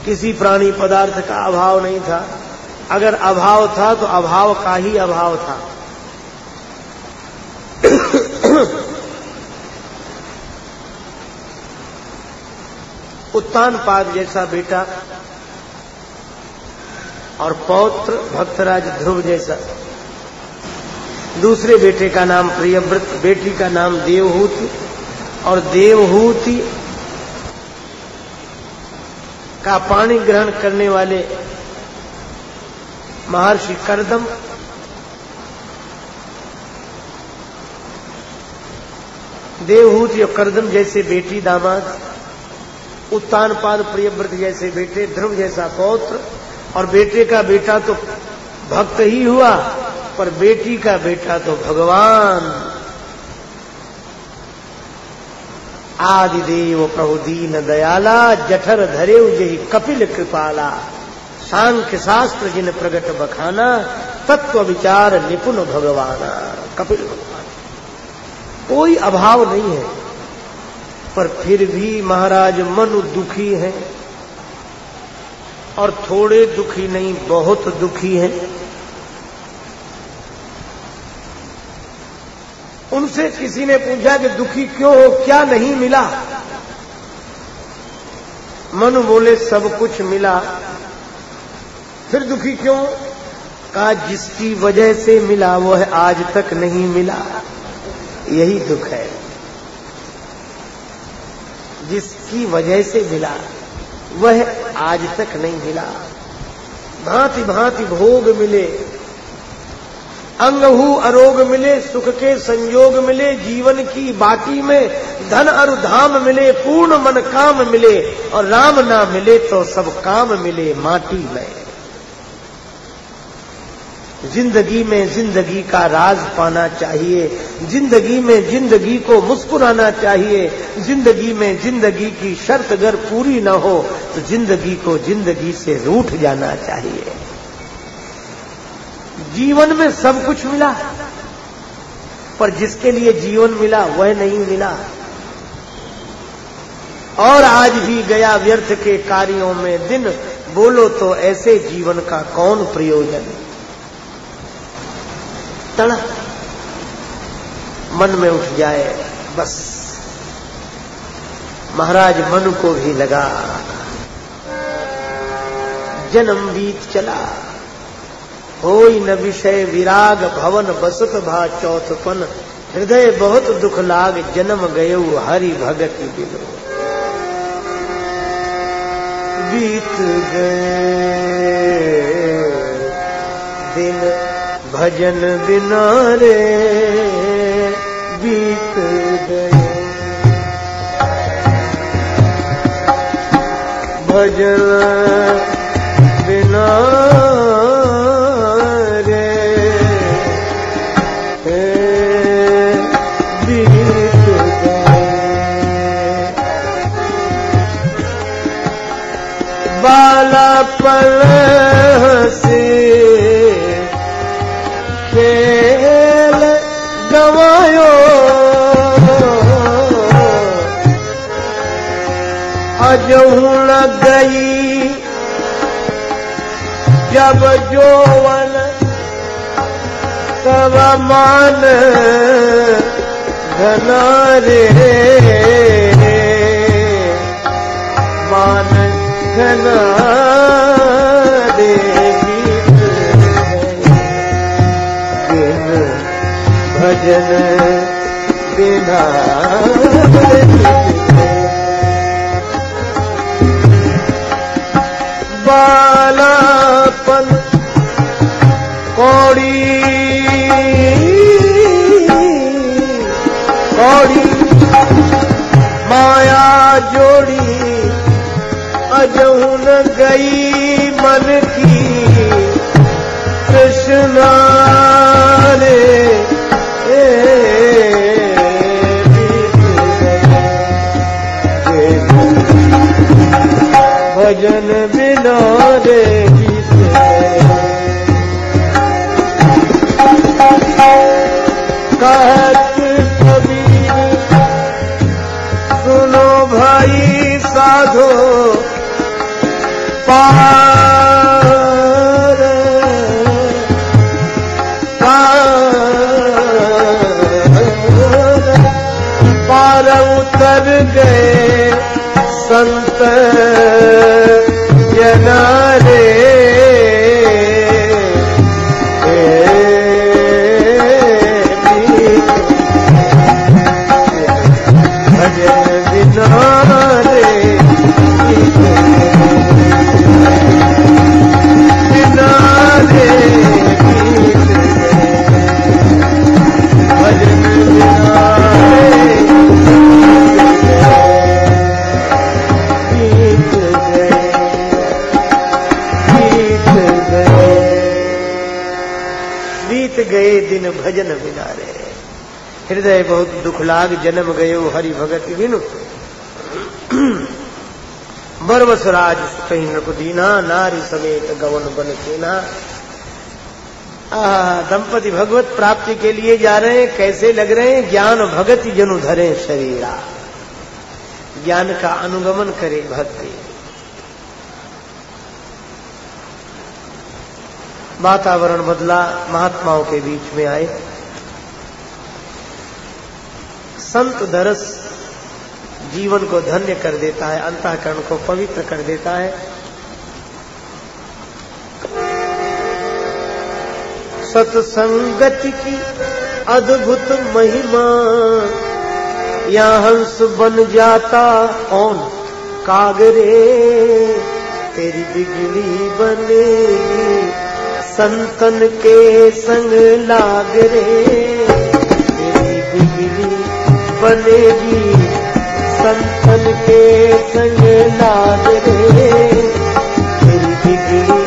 किसी प्राणी पदार्थ का अभाव नहीं था। अगर अभाव था तो अभाव का ही अभाव था। उत्तानपाद जैसा बेटा और पौत्र भक्तराज ध्रुव जैसा दूसरे बेटे का नाम प्रियव्रत, बेटी का नाम देवहूति, और देवहूति का पानी ग्रहण करने वाले महर्षि कर्दम, देवहूति और कर्दम जैसे बेटी दामाद, उत्तानपाद प्रियव्रत जैसे बेटे, ध्रुव जैसा पौत्र, और बेटे का बेटा तो भक्त ही हुआ, पर बेटी का बेटा तो भगवान। आदिदेव प्रभु दीन दयाला, जठर धरेउ जेहि कपिल कृपाला, सांख्य शास्त्र जिन प्रगट बखाना, तत्व विचार निपुण भगवाना। कपिल भगवान, कोई अभाव नहीं है, पर फिर भी महाराज मनु दुखी हैं, और थोड़े दुखी नहीं, बहुत दुखी हैं। उनसे किसी ने पूछा कि दुखी क्यों हो, क्या नहीं मिला? मनु बोले सब कुछ मिला, फिर दुखी क्यों? कहा जिसकी वजह से मिला वह आज तक नहीं मिला, यही दुख है। जिसकी वजह से मिला वह आज तक नहीं मिला। भांति भांति भोग मिले, अंगहु अरोग मिले, सुख के संयोग मिले, जीवन की बाटी में धन और धाम मिले, पूर्ण मन काम मिले, और राम ना मिले तो सब काम मिले माटी में। जिंदगी में जिंदगी का राज पाना चाहिए, जिंदगी में जिंदगी को मुस्कुराना चाहिए, जिंदगी में जिंदगी की शर्त अगर पूरी न हो तो जिंदगी को जिंदगी से रूठ जाना चाहिए। जीवन में सब कुछ मिला, पर जिसके लिए जीवन मिला वह नहीं मिला, और आज भी गया व्यर्थ के कार्यों में दिन, बोलो तो ऐसे जीवन का कौन प्रयोजन? तड़प मन में उठ जाए बस। महाराज मनु को भी लगा, जन्म बीत चला, होई न विषय विराग, भवन बसत भा चौथपन, हृदय बहुत दुख लाग, जन्म गयऊ हरि भगति बिलो। बीत गए दिन भजन बिना रे, बीत गए भजन बिना रे, बीत गए बालापन से खेल गवायो, अजहू न गई जब जोवन, तब मान घना रे, मान घना रे। भजन बिना बालापन कौड़ी कौड़ी माया जोड़ी, अजहू न गई मन की कृष्णा रे, भजन बिना रे बीत कहत कबीर, सुनो भाई साधो पार, पार उतर गए संत जना रे, रे। हृदय बहुत दुख लाग जन्म गयो हरि भगत बिनु। बरबसराज सुतहि नृपदीना नारी समेत गवन बन सेना। दंपति भगवत प्राप्ति के लिए जा रहे हैं, कैसे लग रहे हैं? ज्ञान भगति जनु धरे शरीरा, ज्ञान का अनुगमन करे भक्ति। वातावरण बदला, महात्माओं के बीच में आए। संत दरस जीवन को धन्य कर देता है, अंतःकरण को पवित्र कर देता है। सत्संगति की अद्भुत महिमा, यहाँ हंस बन जाता कौन कागरे। तेरी बिगड़ी बनेगी संतन के संग लाग रे। तेरी बिगड़ी बनेगी संतन के संग लाग रे। तेरी बिगड़ी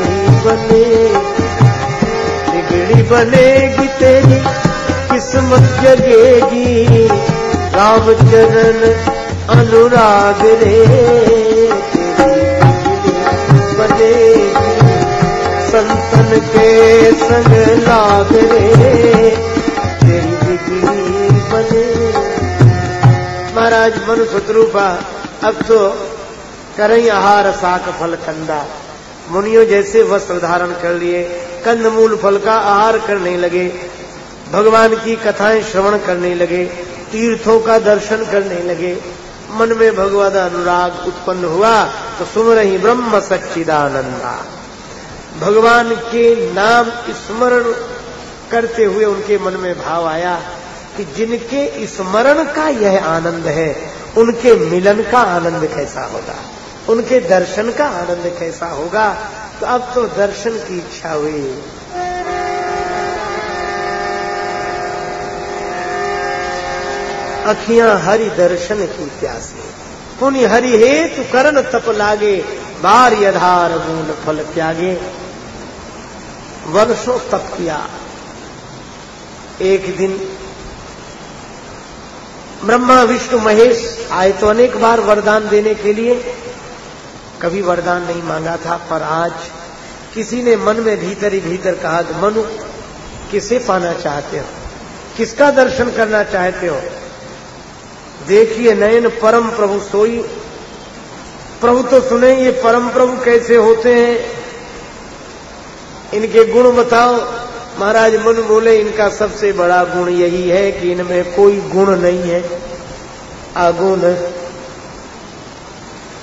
बनेगी तेरी किस्मत जगेगी रामचरण अनुराग रे। तेरी बनेगी संतन के संग लाग रे। तेरी बिगड़ी बने। महाराज मनु शत्रुपा अब तो करई आहार साक फल कंदा। मुनियों जैसे वस्त्र धारण कर लिए, कंदमूल फल का आहार करने लगे, भगवान की कथाएं श्रवण करने लगे, तीर्थों का दर्शन करने लगे। मन में भगवद अनुराग उत्पन्न हुआ तो सुन रही ब्रह्म सच्चिदानंदा। भगवान के नाम स्मरण करते हुए उनके मन में भाव आया कि जिनके स्मरण का यह आनंद है, उनके मिलन का आनंद कैसा होगा, उनके दर्शन का आनंद कैसा होगा। तो अब तो दर्शन की इच्छा हुई। अखियां हरि दर्शन की प्यासी, पुनि हरि हेतु करन तप लागे। बार आधार मूल फल त्यागे। वर्षों तप किया। एक दिन ब्रह्मा विष्णु महेश आए तो अनेक बार वरदान देने के लिए, कभी वरदान नहीं मांगा था। पर आज किसी ने मन में भीतर ही भीतर कहा कि मनु, किसे पाना चाहते हो, किसका दर्शन करना चाहते हो? देखिए नयन परम प्रभु सोई। प्रभु तो सुने, ये परम प्रभु कैसे होते हैं, इनके गुण बताओ। महाराज मनु बोले, इनका सबसे बड़ा गुण यही है कि इनमें कोई गुण नहीं है, अगुण।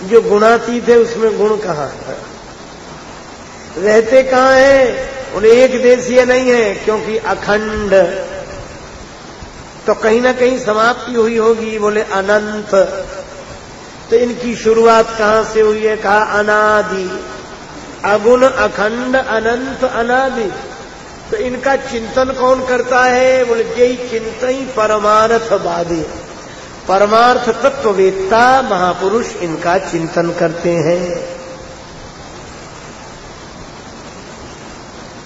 जो गुणातीत है उसमें गुण कहाँ है? रहते कहाँ है? उन्हें एक देशीय नहीं है, क्योंकि अखंड। तो कहीं ना कहीं समाप्ति हुई होगी। बोले अनंत। तो इनकी शुरुआत कहाँ से हुई है? कहा अनादि। अगुण, अखंड, अनंत, अनादि। तो इनका चिंतन कौन करता है? बोले यही चिंतन परमार्थवादी, परमार्थ तत्ववेत्ता महापुरुष इनका चिंतन करते हैं।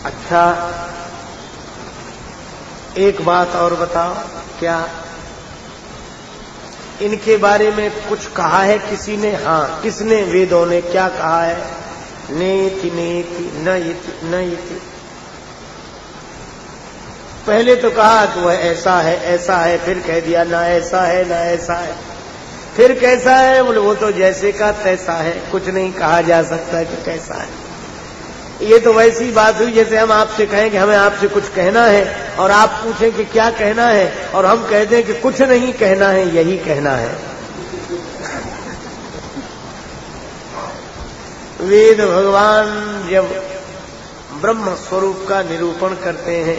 अच्छा, एक बात और बताओ, क्या इनके बारे में कुछ कहा है किसी ने? हाँ, किसने? वेदों ने। क्या कहा है? नेति नेति न इति न इति। पहले तो कहा कि वह ऐसा है ऐसा है, फिर कह दिया ना ऐसा है ना ऐसा है। फिर कैसा है? बोले वो तो जैसे का तैसा है, कुछ नहीं कहा जा सकता कि कैसा है। ये तो वैसी बात हुई जैसे हम आपसे कहें कि हमें आपसे कुछ कहना है और आप पूछें कि क्या कहना है, और हम कह दें कि कुछ नहीं कहना है, यही कहना है। वेद भगवान जब ब्रह्म स्वरूप का निरूपण करते हैं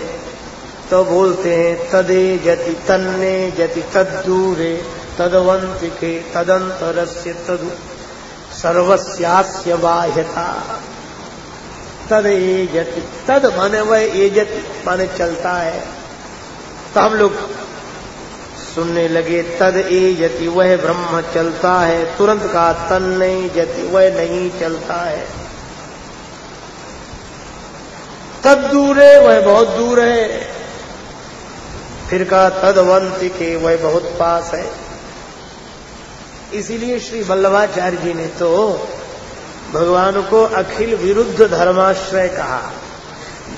तो बोलते हैं तदे जति तन्ने जति तद्दूरे तदवंतिके तदंतरस्य तदु सर्वस्यास्य बाह्यता। तद एजति, तद माने वह एजति माने चलता है। तो हम लोग सुनने लगे तद एजति, वह ब्रह्म चलता है। तुरंत कहा तन्ने जति, वह नहीं चलता है। तद दूर है, वह बहुत दूर है। फिर कहा तदवंती के वह बहुत पास है। इसीलिए श्री वल्लभाचार्य जी ने तो भगवान को अखिल विरुद्ध धर्माश्रय कहा।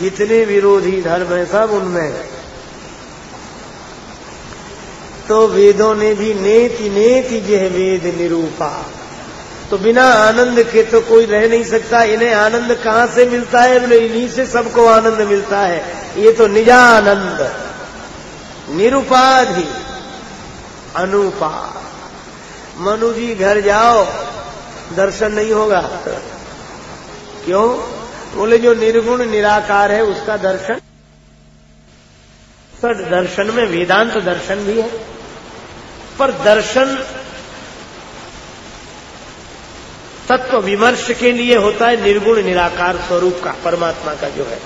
जितने विरोधी धर्म है सब उनमें। तो वेदों ने भी नेति नेति जह वेद निरूपा। तो बिना आनंद के तो कोई रह नहीं सकता। इन्हें आनंद कहाँ से मिलता है? बोले इन्हीं से सबको आनंद मिलता है। ये तो निजानंद, निरुपाधि, अनुपा। मनु जी घर जाओ, दर्शन नहीं होगा। क्यों? बोले जो निर्गुण निराकार है उसका दर्शन। सर दर्शन में वेदांत दर्शन भी है, पर दर्शन तत्व विमर्श के लिए होता है निर्गुण निराकार स्वरूप का, परमात्मा का जो है।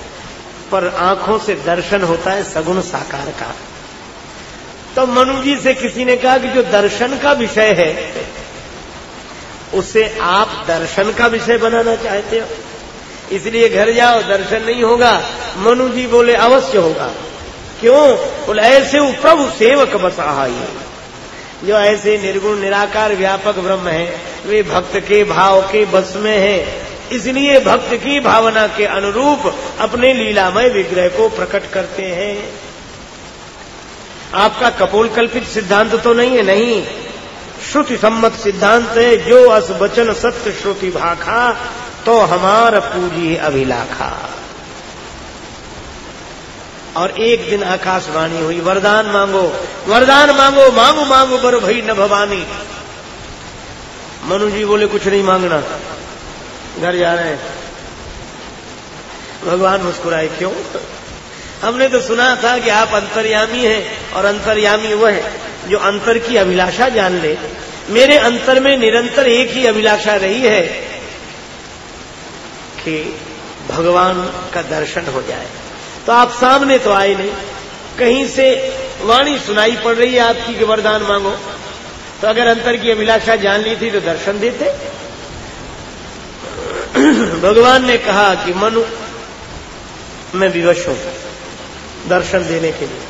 पर आंखों से दर्शन होता है सगुण साकार का। तो मनु जी से किसी ने कहा कि जो दर्शन का विषय है उसे आप दर्शन का विषय बनाना चाहते हो, इसलिए घर जाओ, दर्शन नहीं होगा। मनु जी बोले अवश्य होगा। क्यों? बोले ऐसे वो प्रभु सेवक बसाई। जो ऐसे निर्गुण निराकार व्यापक ब्रह्म है वे भक्त के भाव के बस में है, इसलिए भक्त की भावना के अनुरूप अपने लीलामय विग्रह को प्रकट करते हैं। आपका कपोल कल्पित सिद्धांत तो नहीं है, नहीं, श्रुति सम्मत सिद्धांत है। जो अस वचन सत्य श्रुति भाखा तो हमार पूजी अभिलाखा। और एक दिन आकाशवाणी हुई, वरदान मांगो, वरदान मांगो, मांगो मांगो बर भई न भवानी। मनु जी बोले कुछ नहीं मांगना, घर जा रहे हैं। भगवान मुस्कुराए। क्यों? हमने तो सुना था कि आप अंतर्यामी हैं, और अंतर्यामी वह है जो अंतर की अभिलाषा जान ले। मेरे अंतर में निरंतर एक ही अभिलाषा रही है कि भगवान का दर्शन हो जाए। तो आप सामने तो आए नहीं, कहीं से वाणी सुनाई पड़ रही है आपकी कि वरदान मांगो। तो अगर अंतर की अभिलाषा जान ली थी तो दर्शन देते। भगवान ने कहा कि मनु मैं विवश हूं दर्शन देने के लिए।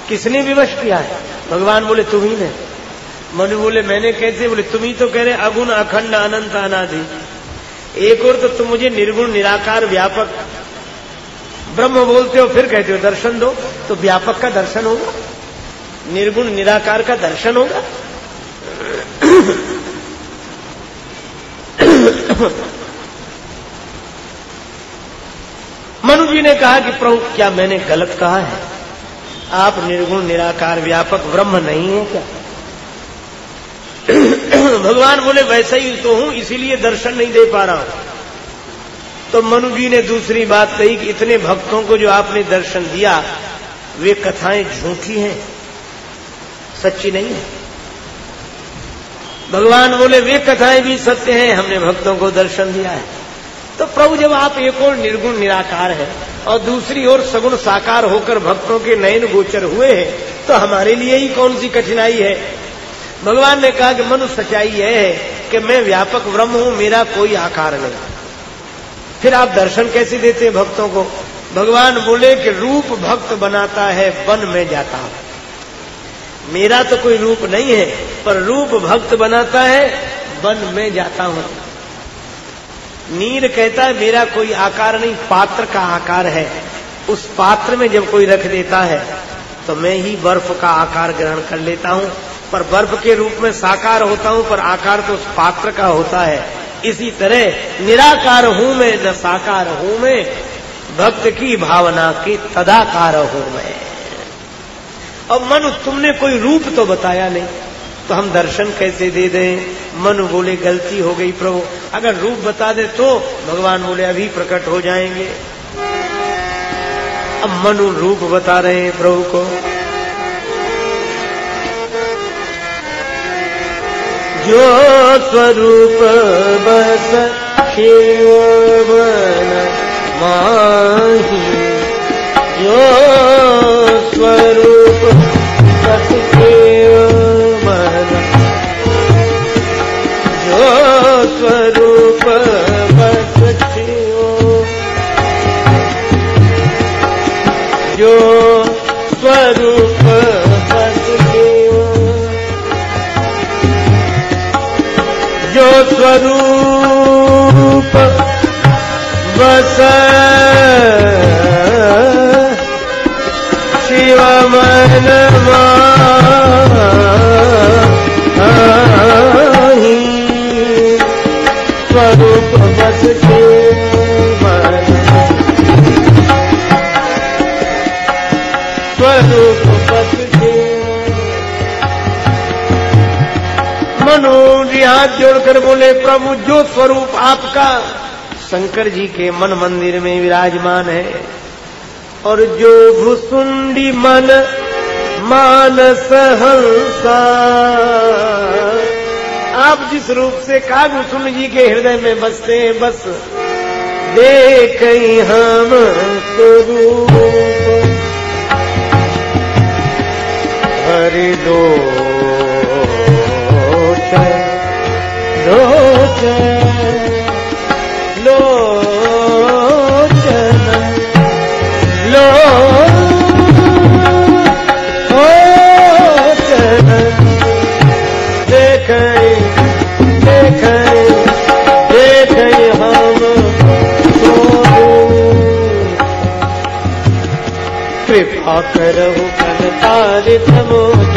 किसने विवश किया है? भगवान बोले तुम ही ने। मनु बोले मैंने कैसे? बोले तुम ही तो कह रहे अगुण अखंड अनंत अनादि। एक और तो तुम मुझे निर्गुण निराकार व्यापक ब्रह्म बोलते हो, फिर कहते हो दर्शन दो। तो व्यापक का दर्शन होगा, निर्गुण निराकार का दर्शन होगा। मनु जी ने कहा कि प्रभु क्या मैंने गलत कहा है? आप निर्गुण निराकार व्यापक ब्रह्म नहीं है क्या? भगवान बोले वैसा ही तो हूं, इसीलिए दर्शन नहीं दे पा रहा हूं। तो मनु जी ने दूसरी बात कही कि इतने भक्तों को जो आपने दर्शन दिया वे कथाएं झूठी हैं, सच्ची नहीं है। भगवान बोले वे कथाएं भी सत्य हैं, हमने भक्तों को दर्शन दिया है। तो प्रभु जब आप एक और निर्गुण निराकार है और दूसरी ओर सगुण साकार होकर भक्तों के नयन गोचर हुए हैं, तो हमारे लिए ही कौन सी कठिनाई है? भगवान ने कहा कि मनु सच्चाई है कि मैं व्यापक ब्रह्म हूं, मेरा कोई आकार नहीं। फिर आप दर्शन कैसे देते हैं भक्तों को? भगवान बोले कि रूप भक्त बनाता है, वन में जाता हूं। मेरा तो कोई रूप नहीं है, पर रूप भक्त बनाता है, वन में जाता हूं। नीर कहता है मेरा कोई आकार नहीं, पात्र का आकार है। उस पात्र में जब कोई रख देता है तो मैं ही बर्फ का आकार ग्रहण कर लेता हूं, पर बर्फ के रूप में साकार होता हूं, पर आकार तो उस पात्र का होता है। इसी तरह निराकार हूं मैं, न साकार हूं मैं, भक्त की भावना की तदाकार हूं मैं। अब मनु तुमने कोई रूप तो बताया नहीं, तो हम दर्शन कैसे दे दें? मनु बोले गलती हो गई प्रभु, अगर रूप बता दे तो। भगवान बोले अभी प्रकट हो जाएंगे। अब मनु रूप बता रहे हैं प्रभु को। जो स्वरूप बस शिव मन माही, जो स्वरूप बस शिव मन, जो स्वरूप बस शिव, जो स्वरूप स्वरूप बस शिव मन माही स्वरूप बस शिव मन स्वरूप बस मनु जी हाथ जोड़कर बोले, प्रभु जो स्वरूप आपका शंकर जी के मन मंदिर में विराजमान है और जो भुसुंडी मन मानस हंसा, आप जिस रूप से कागभूषुंड जी के हृदय में बसते हैं, बस देख हम स्वरूप हरि लोचन लोचन लोचन देखें हम कृपा करहु कनतारित मोद